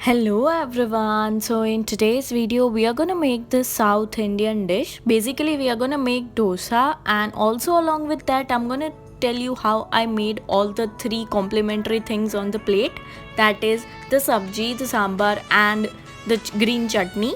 Hello everyone. So in today's video we are going to make this South Indian dish. Basically we are going to make dosa, and also along with that I'm going to tell you how I made all the three complementary things on the plate, that is the sabji, the sambar and the green chutney.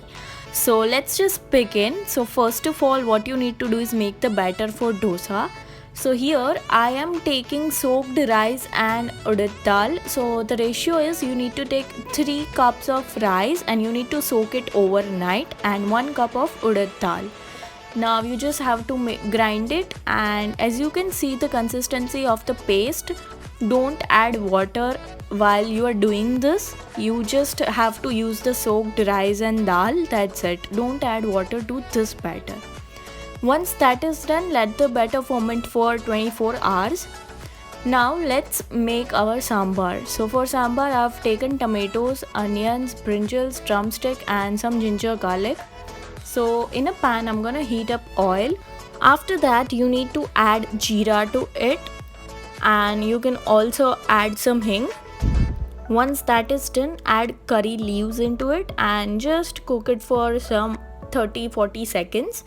So let's just begin. So first of all what you need to do is make the batter for dosa. So here I am taking soaked rice and urad dal. So the ratio is you need to take 3 cups of rice and you need to soak it overnight, and 1 cup of urad dal. Now you just have to grind it, and as you can see the consistency of the paste. Don't add water while you are doing this. You just have to use the soaked rice and dal. That's it. Don't add water to this batter. Once that is done, let the batter ferment for 24 hours. Now let's make our sambar. So for sambar I have taken tomatoes, onions, brinjals, drumstick and some ginger garlic. So in a pan I'm gonna heat up oil. After that you need to add jeera to it, and you can also add some hing. Once that is done, add curry leaves into it and just cook it for some 30-40 seconds.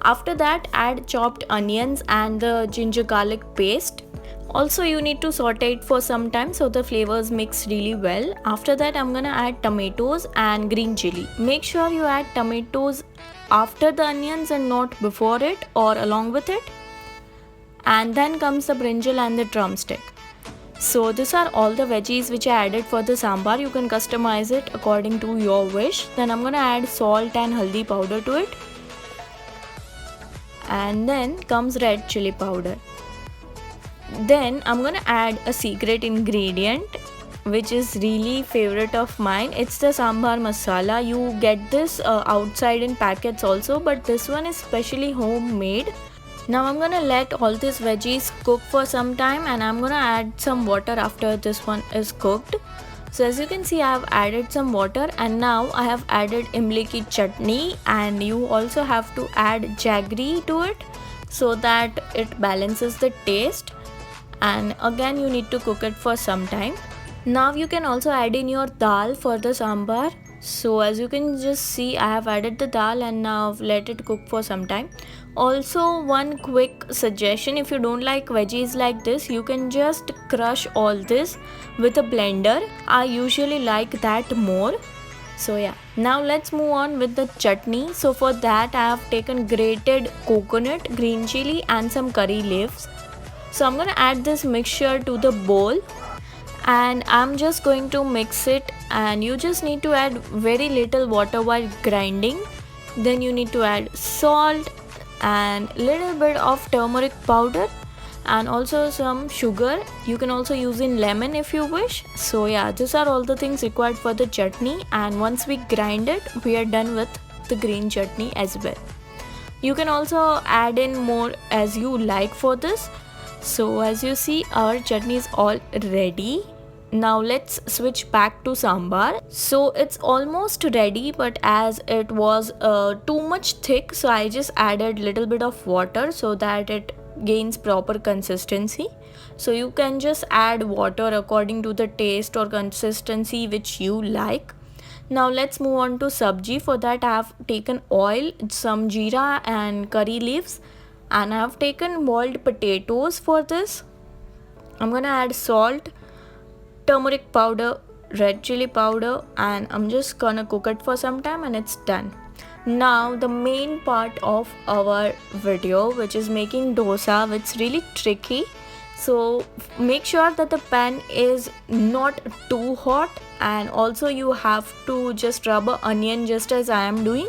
After that add chopped onions and the ginger garlic paste. Also you need to saute it for some time so the flavors mix really well. After that I'm gonna add tomatoes and green chili. Make sure you add tomatoes after the onions and not before it or along with it. And then comes the brinjal and the drumstick. So these are all the veggies which I added for the sambar. You can customize it according to your wish. Then I'm gonna add salt and haldi powder to it. And then comes red chili powder. Then I'm gonna add a secret ingredient which is really favorite of mine. It's the sambar masala. You get this outside in packets also, but this one is specially homemade. Now I'm gonna let all these veggies cook for some time, and I'm gonna add some water after this one is cooked. So as you can see I have added some water, and now I have added imli ki chutney, and you also have to add jaggery to it so that it balances the taste, and again you need to cook it for some time. Now you can also add in your dal for the sambar. So as you can just see I have added the dal and now let it cook for some time. Also one quick suggestion, if you don't like veggies like this you can just crush all this with a blender. I usually like that more. So yeah, now let's move on with the chutney. So for that I have taken grated coconut, green chili and some curry leaves. So I'm gonna add this mixture to the bowl and I'm just going to mix it, and you just need to add very little water while grinding. Then you need to add salt and little bit of turmeric powder and also some sugar. You can also use in lemon if you wish. So yeah, these are all the things required for the chutney, and once we grind it we are done with the green chutney as well. You can also add in more as you like for this. So as you see our chutney is all ready. Now let's switch back to sambar. So it's almost ready, but as it was too much thick, so I just added little bit of water so that it gains proper consistency. So you can just add water according to the taste or consistency which you like. Now let's move on to sabji. For that I have taken oil, some jeera and curry leaves, and I have taken boiled potatoes for this. I'm gonna add salt, turmeric powder, red chili powder, and I'm just gonna cook it for some time and it's done. Now the main part of our video, which is making dosa, which is really tricky. So make sure that the pan is not too hot, and also you have to just rub an onion just as I am doing.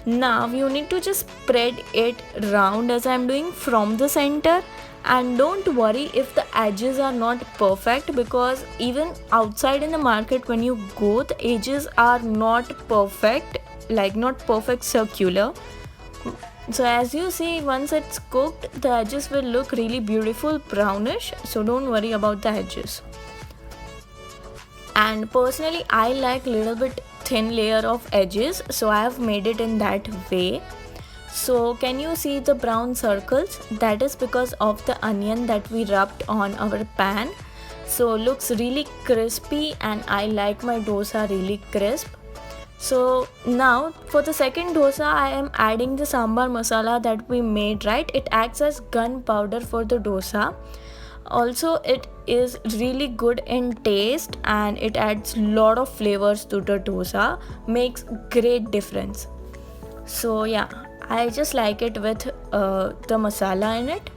Now you need to just spread it round as I am doing from the center, and don't worry if the edges are not perfect, because even outside in the market when you go the edges are not perfect, like not perfect circular. So as you see once it's cooked the edges will look really beautiful brownish, so don't worry about the edges. And personally I like little bit thin layer of edges, so I have made it in that way. So can you see the brown circles? That is because of the onion that we rubbed on our pan. So looks really crispy, and I like my dosa really crisp. So now for the second dosa, I am adding the sambar masala that we made, right? It acts as gunpowder for the dosa. Also, it is really good in taste and it adds lot of flavors to the dosa, makes great difference. So yeah, I just like it with the masala in it.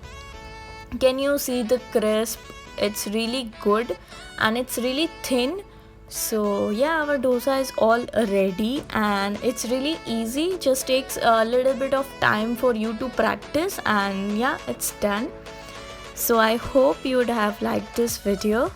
Can you see the crisp? It's really good and it's really thin. So yeah, our dosa is all ready and it's really easy, just takes a little bit of time for you to practice, and yeah, it's done. So I hope you would have liked this video.